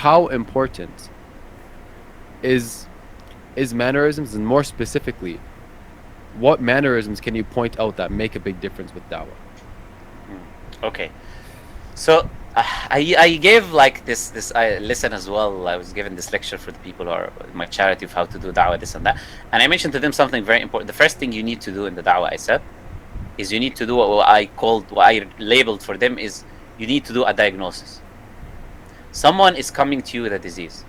how important is mannerisms, and more specifically, what mannerisms can you point out that make a big difference with dawah? Okay, so I gave like this lesson as well. I was given this lecture for the people who are in my charity of how to do da'wah, this and that, and I mentioned to them something very important. The first thing you need to do in the da'wah, I said, is you need to do what I labeled for them is you need to do a diagnosis. Someone is coming to you with a disease.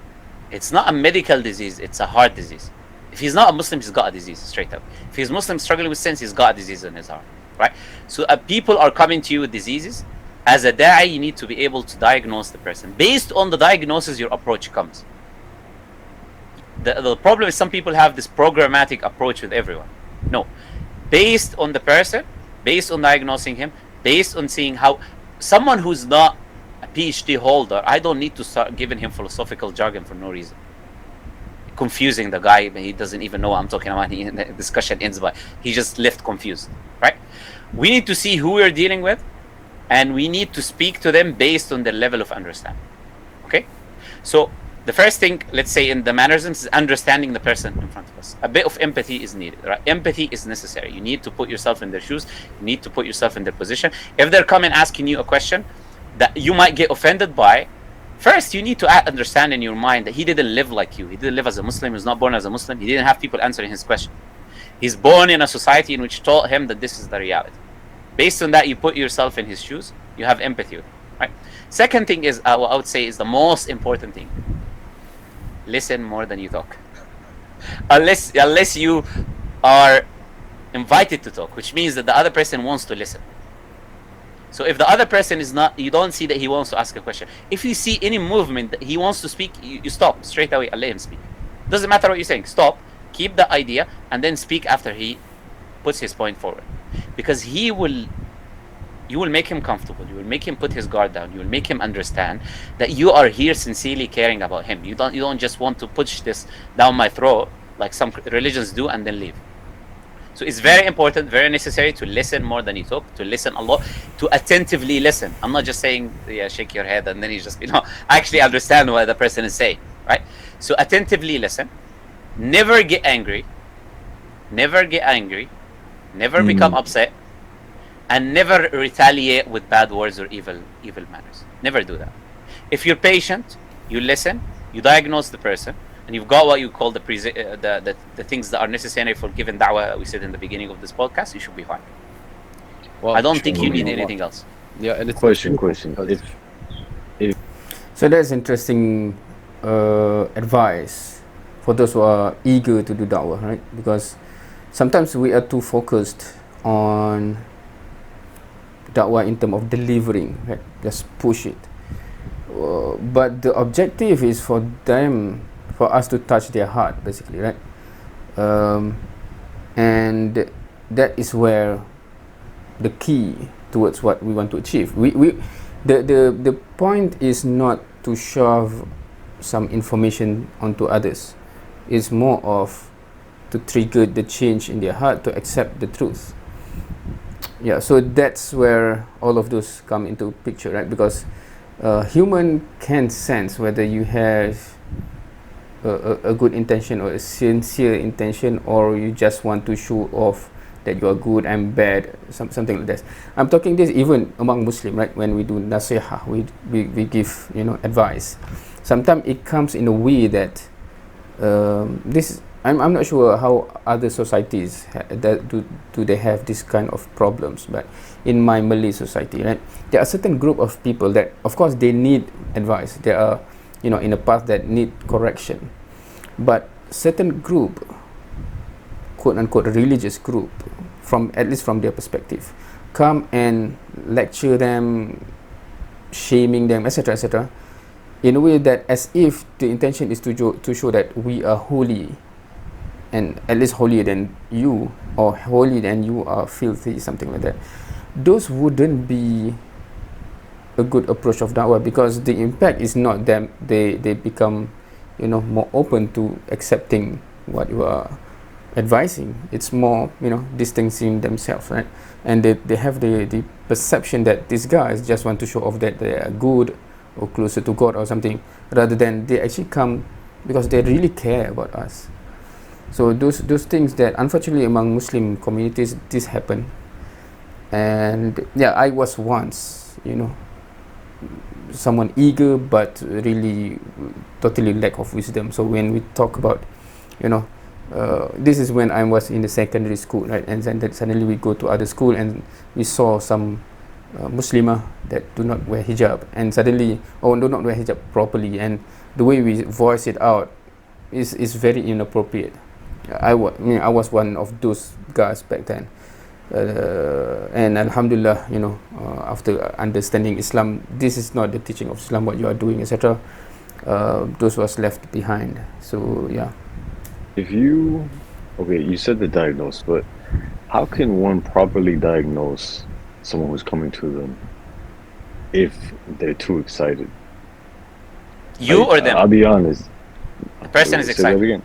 It's not a medical disease, it's a heart disease. If he's not a Muslim, he's got a disease, straight up. If he's Muslim struggling with sins, he's got a disease in his heart, right? So people are coming to you with diseases. As a da'i, you need to be able to diagnose the person. Based on the diagnosis, your approach comes. The problem is some people have this programmatic approach with everyone. No. Based on the person, based on diagnosing him, based on seeing how someone who's not a PhD holder, I don't need to start giving him philosophical jargon for no reason. Confusing the guy, he doesn't even know what I'm talking about. The discussion ends by he just left confused, right? We need to see who we're dealing with, and we need to speak to them based on their level of understanding. Okay? So the first thing, let's say in the mannerisms, is understanding the person in front of us. A bit of empathy is needed, right? Empathy is necessary. You need to put yourself in their shoes. You need to put yourself in their position. If they're coming asking you a question that you might get offended by, first you need to understand in your mind that he didn't live like you. He didn't live as a Muslim. He was not born as a Muslim. He didn't have people answering his question. He's born in a society in which taught him that this is the reality. Based on that, you put yourself in his shoes. You have empathy with him, right? Second thing is, what I would say is the most important thing. Listen more than you talk. Unless you are invited to talk, which means that the other person wants to listen. So if the other person is not, you don't see that he wants to ask a question. If you see any movement that he wants to speak, you stop straight away and let him speak. Doesn't matter what you're saying. Stop, keep the idea, and then speak after he puts his point forward. Because you will make him comfortable. You will make him put his guard down. You will make him understand that you are here sincerely caring about him. You don't just want to push this down my throat like some religions do and then leave. So it's very important, very necessary to listen more than you talk, to listen a lot, to attentively listen. I'm not just saying, yeah, shake your head and then you just, actually understand what the person is saying, right? So attentively listen. Never get angry. Never get angry. Never become upset. And never retaliate with bad words or evil manners. Never do that. If you're patient, you listen, you diagnose the person, and you've got what you call the things that are necessary for giving da'wah, we said in the beginning of this podcast, you should be fine. Well, I don't think you need anything else. Yeah, and it's question. So that's interesting advice for those who are eager to do da'wah, right? Because sometimes we are too focused on da'wah in terms of delivering, right? Just push it. But the objective is for us to touch their heart, basically, right? And that is where the key towards what we want to achieve. The point is not to shove some information onto others. It's more of to trigger the change in their heart to accept the truth. Yeah, so that's where all of those come into picture, right? Because human can sense whether you have a good intention or a sincere intention, or you just want to show off that you are good and bad, something like that. I'm talking this even among Muslim, right? When we do nasihah, we give advice. Sometimes it comes in a way that I'm not sure how other societies do they have this kind of problems, but in my Malay society, right, there are certain group of people that, of course, they need advice. They are, in a path that need correction, but certain group, quote unquote, religious group, at least from their perspective, come and lecture them, shaming them, etc., etc., in a way that as if the intention is to show that we are holy, and at least holier than you, or holier than you are filthy, something like that. Those wouldn't be a good approach of da'wah, because the impact is not them. They become more open to accepting what you are advising. It's more distancing themselves, right? And they have the perception that these guys just want to show off that they are good, or closer to God or something, rather than they actually come because they really care about us. So those things that unfortunately among Muslim communities this happen. And yeah, I was once, someone eager but really totally lack of wisdom. So when we talk about, this is when I was in the secondary school, right? And then suddenly we go to other school and we saw some Muslimah that do not wear hijab, and suddenly, do not wear hijab properly, and the way we voice it out is very inappropriate. I was one of those guys back then. And Alhamdulillah, after understanding Islam, this is not the teaching of Islam, what you are doing, etc. Those was left behind. So yeah. You said the diagnose, but how can one properly diagnose someone who's coming to them if they're too excited? You or them? I'll be honest. The person is Say that excited. again.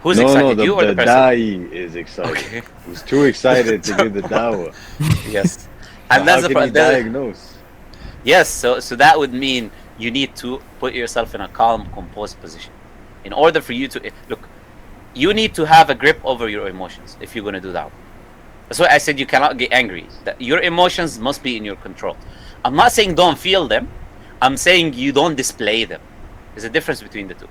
Who's excited? You or the person? Da'i is excited. Okay. He's too excited to give the dawah. Yes. And And that's how the can you problem. diagnose? Yes, so that would mean you need to put yourself in a calm, composed position. In order for you to look, you need to have a grip over your emotions if you're going to do that. That's why I said you cannot get angry. That your emotions must be in your control. I'm not saying don't feel them. I'm saying you don't display them. There's a difference between the two.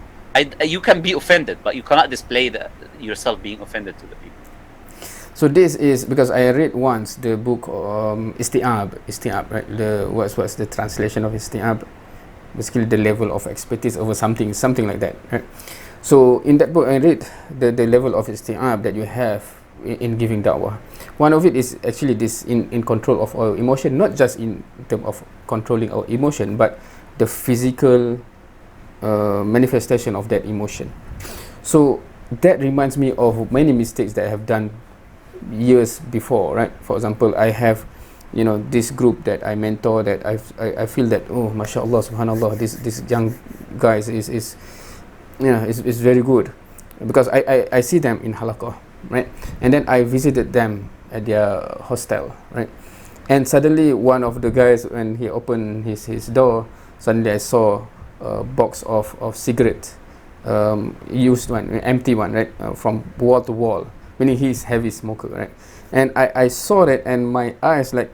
You can be offended, but you cannot display yourself being offended to the people. So this is because I read once the book Isti'ab, right? What's the translation of Isti'ab? Basically the level of expertise over something like that, right? So in that book I read the level of Isti'ab that you have in giving da'wah. One of it is actually this in control of our emotion, not just in terms of controlling our emotion, but the physical manifestation of that emotion. So that reminds me of many mistakes that I have done years before, right? For example, I have this group that I mentor that I feel that, oh mashallah, subhanallah, this young guys is very good, because I see them in halaqah, right? And then I visited them at their hostel, right? And suddenly one of the guys, when he opened his door, suddenly I saw a box of cigarettes, used one, empty one, right? From wall to wall, meaning he's heavy smoker, right? And I saw that, and my eyes like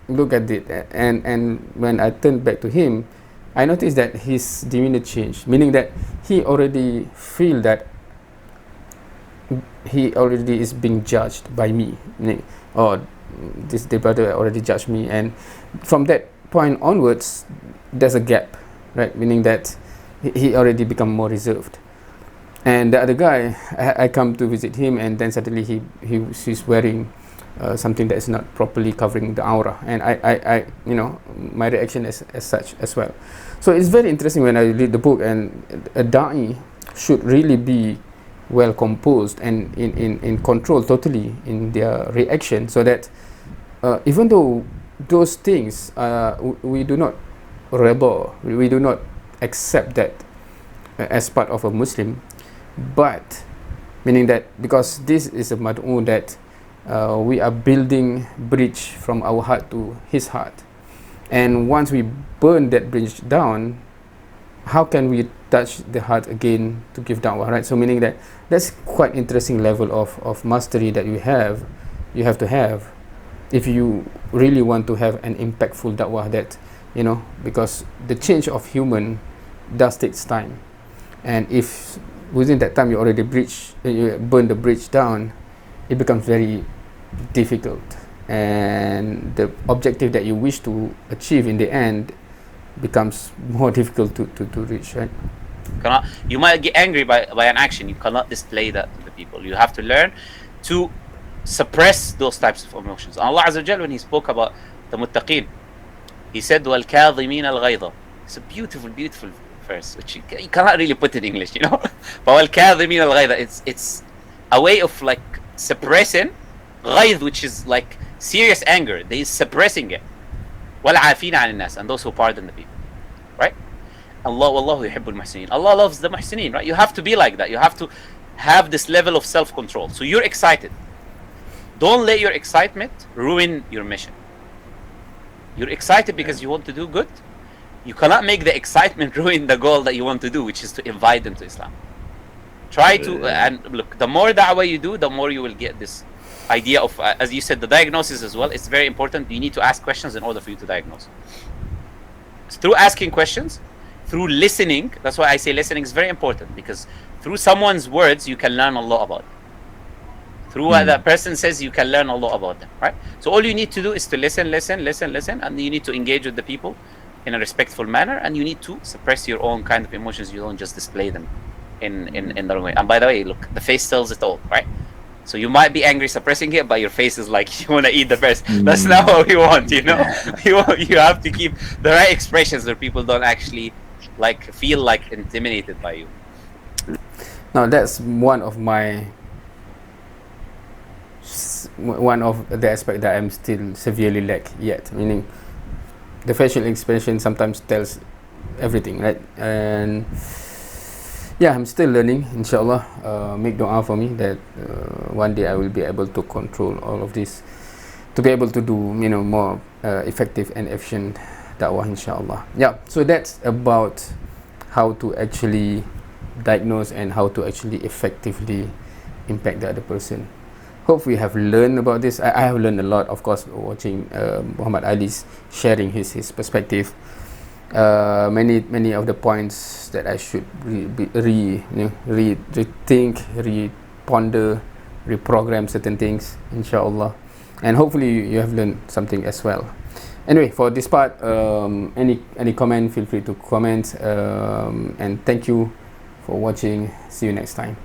look at it, and when I turned back to him, I noticed that his demeanor changed, meaning that he already feel that he already is being judged by me, meaning, the brother already judged me, and from that point onwards there's a gap, right? Meaning that he already become more reserved. And the other guy, I come to visit him, and then suddenly he's wearing something that is not properly covering the aura, and I my reaction is as such as well. So it's very interesting when I read the book, and a da'i should really be well composed and in control totally in their reaction, so that even though those things we do not rebel, we do not accept that as part of a Muslim, but meaning that because this is a mad'u that we are building bridge from our heart to his heart, and once we burn that bridge down, how can we touch the heart again to give da'wah, right? So meaning that that's quite interesting level of mastery that you have to have if you really want to have an impactful da'wah, that because the change of human does takes time, and if within that time you already burn the bridge down, it becomes very difficult, and the objective that you wish to achieve in the end becomes more difficult to reach, right? You might get angry by an action. You cannot display that to the people. You have to learn to suppress those types of emotions. Allah Azza wa Jal, when he spoke about the muttaqeen, he said وَالْكَاظِمِينَ الْغَيْظَ. It's a beautiful verse, which you cannot really put in English, But وَالْكَاظِمِينَ الْغَيْظَ, it's a way of like suppressing غيظ, which is like serious anger. They is suppressing it. وَالْعَافِينَ عَنِ النَّاسِ, and those who pardon the people, right? Allah يحب المحسنين. Allah loves the muhsineen, right? You have to be like that. You have to have this level of self-control. So you're excited. Don't let your excitement ruin your mission. You're excited because you want to do good. you cannot make the excitement ruin the goal that you want to do, which is to invite them to Islam. Try to, and look, the more da'wah you do, the more you will get this idea of, as you said, the diagnosis as well. It's very important. You need to ask questions in order for you to diagnose. Through asking questions, through listening, that's why I say listening is very important, because through someone's words, you can learn a lot about them. Through what that person says, you can learn a lot about them, right? So all you need to do is to listen, and you need to engage with the people in a respectful manner, and you need to suppress your own kind of emotions. You don't just display them in the wrong way. And by the way, look, the face tells it all, right? So you might be angry suppressing it, but your face is like you want to eat the person. That's not what we want, you know. You have to keep the right expressions where people don't actually like feel like intimidated by you. Now that's one of the aspect that I'm still severely lack yet, meaning the facial expression sometimes tells everything, right? And yeah, I'm still learning, inshallah. Make dua for me that one day I will be able to control all of this, to be able to do, more effective and efficient da'wah, inshallah. Yeah, so that's about how to actually diagnose and how to actually effectively impact the other person. Hope we have learned about this. I have learned a lot, of course, watching Muhammed Ali's sharing his perspective. Many of the points that I should rethink, ponder, reprogram certain things, inshallah. And hopefully you have learned something as well. Anyway, for this part, any comment, feel free to comment. And thank you for watching. See you next time.